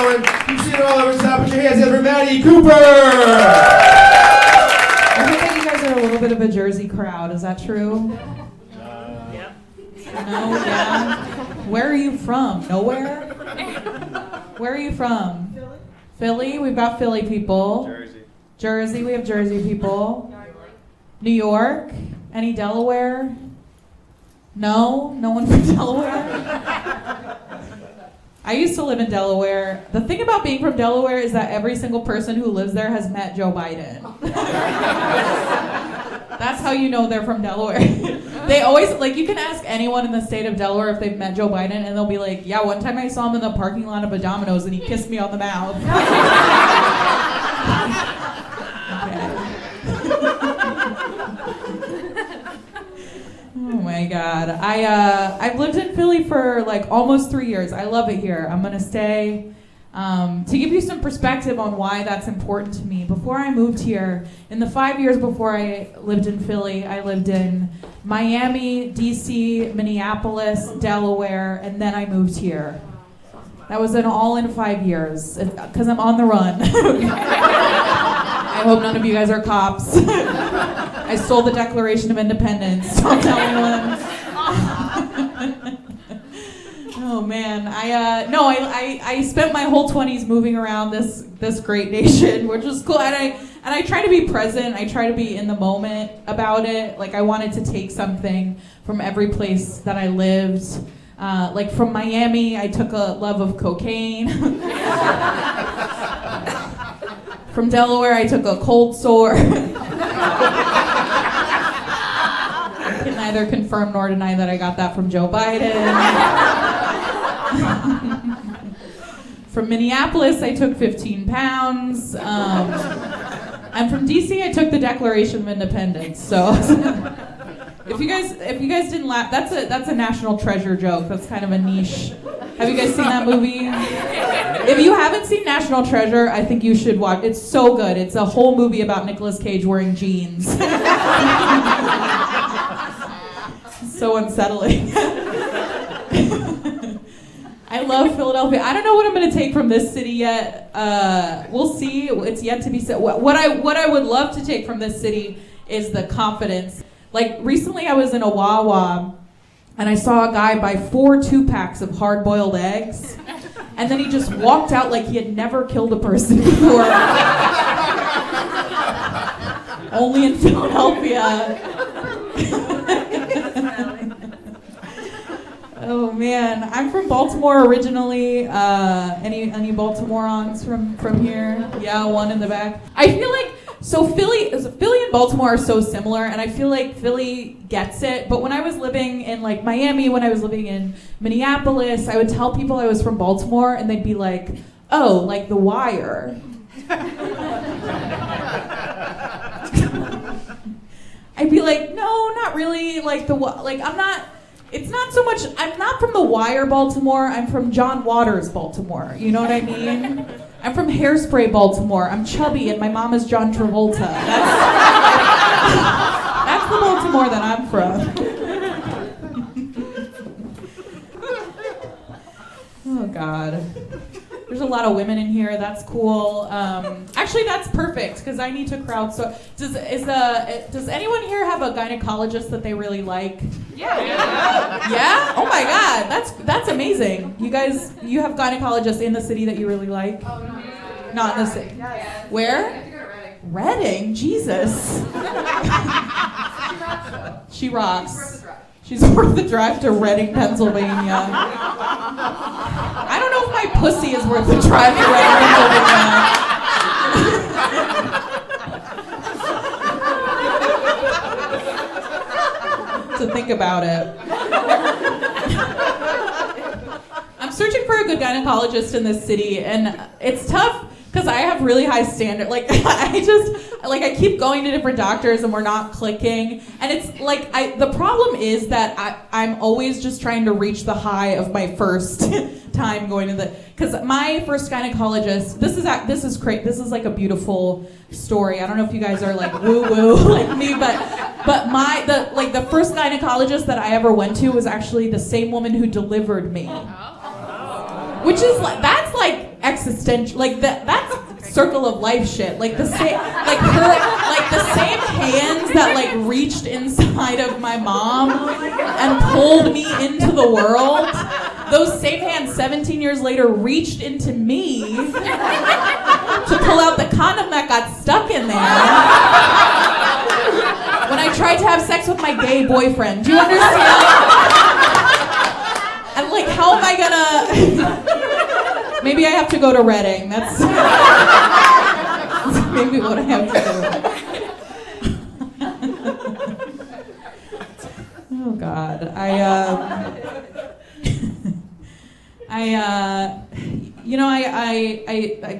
going. You've seen it all over town. Put your hands up for Maddie Cooper. I think that you guys are a little bit of a Jersey crowd. Is that true? Yep. No? Yeah? Where are you from? Nowhere? Where are you from? Philly? We've got Philly people. Jersey, we have Jersey people. New York? Any Delaware? No? No one from Delaware? I used to live in Delaware. The thing about being from Delaware is that every single person who lives there has met Joe Biden. That's how you know they're from Delaware. They always, like, you can ask anyone in the state of Delaware if they've met Joe Biden, and they'll be like, yeah, one time I saw him in the parking lot of a Domino's and he kissed me on the mouth. Oh my God. I've lived in Philly for like almost 3 years. I love it here. I'm gonna stay. To give you some perspective on why that's important to me, before I moved here, in the 5 years before I lived in Philly, I lived in Miami, DC, Minneapolis, Delaware, and then I moved here. That was all in 5 years, because I'm on the run. I hope none of you guys are cops. I stole the Declaration of Independence. Don't tell anyone. Oh man, I spent my whole 20s moving around this great nation, which was cool. And I try to be present. I try to be in the moment about it. Like, I wanted to take something from every place that I lived. Like from Miami, I took a love of cocaine. From Delaware, I took a cold sore. I can neither confirm nor deny that I got that from Joe Biden. From Minneapolis, I took 15 pounds. And from DC, I took the Declaration of Independence. So if you guys didn't laugh, that's a national treasure joke. That's kind of a niche. Have you guys seen that movie? If you haven't seen National Treasure, I think you should watch. It's so good. It's a whole movie about Nicolas Cage wearing jeans. So unsettling. I love Philadelphia. I don't know what I'm going to take from this city yet. We'll see. It's yet to be said. What I would love to take from this city is the confidence. Like, recently I was in a Wawa, and I saw a guy buy 4 2-packs of hard-boiled eggs, and then he just walked out like he had never killed a person before. Only in Philadelphia. Oh man, I'm from Baltimore originally. Any Baltimoreans from here? Yeah, one in the back. I feel like Philly and Baltimore are so similar, and I feel like Philly gets it. But when I was living in like Miami, when I was living in Minneapolis, I would tell people I was from Baltimore, and they'd be like, "Oh, like The Wire." I'd be like, "No, not really. Like I'm not." It's not so much, I'm not from The Wire, Baltimore. I'm from John Waters, Baltimore. You know what I mean? I'm from Hairspray, Baltimore. I'm chubby, and my mom is John Travolta. That's the Baltimore that I'm from. Oh, God. There's a lot of women in here. That's cool. Actually, that's perfect, because I need to crowdsource. Does anyone here have a gynecologist that they really like? Yeah. Yeah? Oh my God, that's amazing. You guys, you have gynecologists in the city that you really like? Oh, no. Not in the city. Yeah. Where? I have to go to Reading. Reading? Jesus. She rocks. She's worth the drive. She's worth the drive to Reading, Pennsylvania. I don't know if my pussy is worth the drive to Reading, Pennsylvania. To think about it. I'm searching for a good gynecologist in this city, and it's tough because I have really high standards. Like, I keep going to different doctors and we're not clicking. And it's like, the problem is that I'm always just trying to reach the high of my first time going to because my first gynecologist, this is great. This is like a beautiful story. I don't know if you guys are like woo-woo like me, but the first gynecologist that I ever went to was actually the same woman who delivered me. Which is like, that's like ecstasy. extension, like that's circle of life shit. Like the same, like the same hands that like reached inside of my mom and pulled me into the world. Those same hands 17 years later reached into me to pull out the condom that got stuck in there when I tried to have sex with my gay boyfriend. Do you understand? And like, how am I gonna... Maybe I have to go to Reading. That's maybe what I have to do. Oh God, I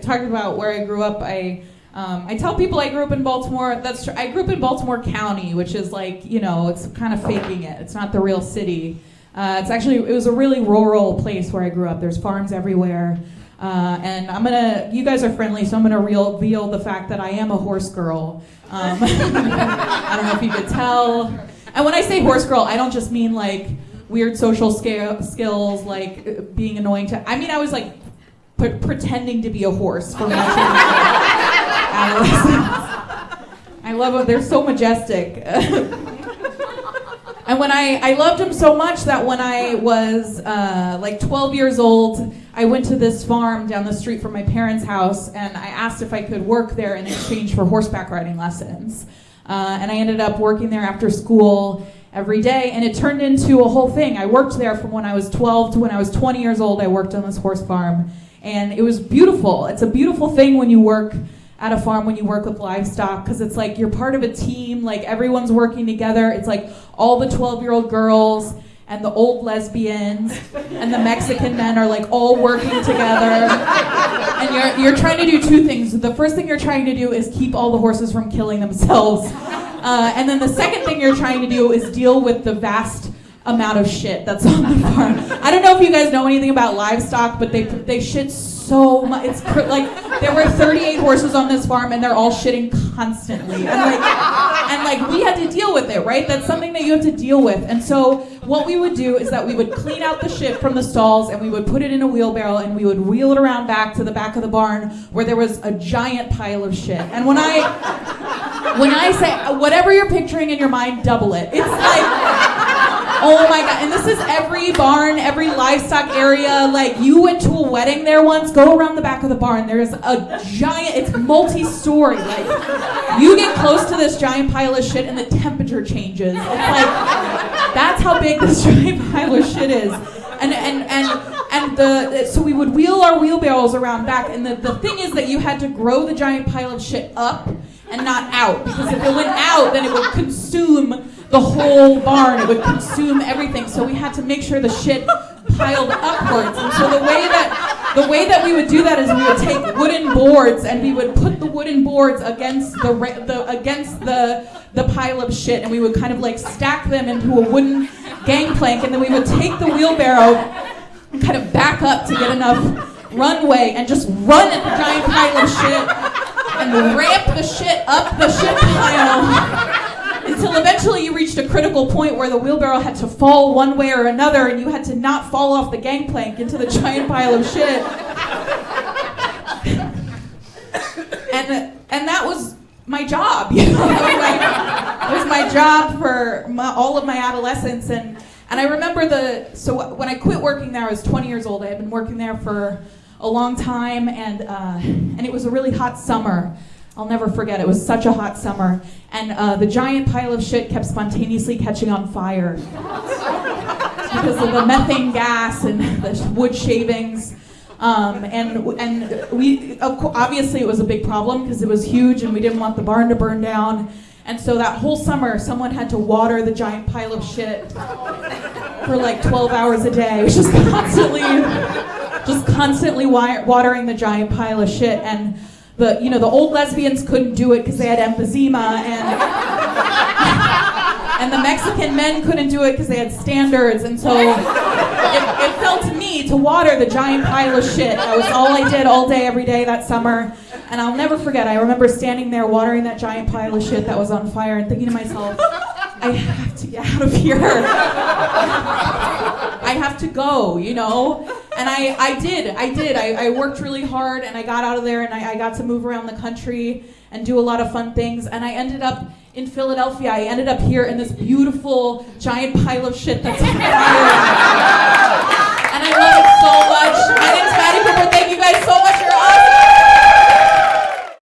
talked about where I grew up. I tell people I grew up in Baltimore. That's true. I grew up in Baltimore County, which is like, it's kind of faking it. It's not the real city. It was a really rural place where I grew up. There's farms everywhere. And you guys are friendly, so I'm gonna reveal the fact that I am a horse girl. I don't know if you could tell. And when I say horse girl, I don't just mean like weird social skills, like being annoying to. I mean, I was like pretending to be a horse for much of adolescence. I love them. They're so majestic. And when I loved them so much that when I was like 12 years old, I went to this farm down the street from my parents' house, and I asked if I could work there in exchange for horseback riding lessons. And I ended up working there after school every day, and it turned into a whole thing. I worked there from when I was 12 to when I was 20 years old. I worked on this horse farm, and it was beautiful. It's a beautiful thing when you work at a farm, when you work with livestock, because it's like you're part of a team, like everyone's working together. It's like all the 12-year-old girls and the old lesbians and the Mexican men are like all working together. And you're trying to do two things. The first thing you're trying to do is keep all the horses from killing themselves. And then the second thing you're trying to do is deal with the vast amount of shit that's on the farm. I don't know if you guys know anything about livestock, but they shit so much. It's like there were 38 horses on this farm, and they're all shitting constantly. And like we had to deal with it, right? That's something that you have to deal with. And so what we would do is that we would clean out the shit from the stalls, and we would put it in a wheelbarrow, and we would wheel it around back to the back of the barn where there was a giant pile of shit. And when I say whatever you're picturing in your mind, double it. It's like, oh my God, and this is every barn, every livestock area. Like, you went to a wedding there once, go around the back of the barn. There's a giant, it's multi-story. Like, you get close to this giant pile of shit and the temperature changes. It's like, that's how big this giant pile of shit is. So we would wheel our wheelbarrows around back, and the thing is that you had to grow the giant pile of shit up and not out, because if it went out, then it would consume the whole barn. It would consume everything. So we had to make sure the shit piled upwards. And so the way that we would do that is we would take wooden boards, and we would put the wooden boards against the pile of shit, and we would kind of like stack them into a wooden gangplank, and then we would take the wheelbarrow and kind of back up to get enough runway and just run at the giant pile of shit and ramp the shit up the shit pile until eventually you reached a critical point where the wheelbarrow had to fall one way or another, and you had to not fall off the gangplank into the giant pile of shit. And that was my job, you know? It was my job for all of my adolescence. And I remember so when I quit working there, I was 20 years old. I had been working there for a long time, and it was a really hot summer. I'll never forget, it was such a hot summer. And the giant pile of shit kept spontaneously catching on fire because of the methane gas and the wood shavings. And we, obviously it was a big problem because it was huge and we didn't want the barn to burn down. And so that whole summer, someone had to water the giant pile of shit for like 12 hours a day. It was just constantly watering the giant pile of shit. And the old lesbians couldn't do it because they had emphysema, and the Mexican men couldn't do it because they had standards, and so it fell to me to water the giant pile of shit. That was all I did all day, every day that summer, and I'll never forget, I remember standing there watering that giant pile of shit that was on fire and thinking to myself, I have to get out of here. I have to go, you know? And I did. I worked really hard, and I got out of there, and I got to move around the country and do a lot of fun things. And I ended up in Philadelphia. I ended up here in this beautiful giant pile of shit that's fire.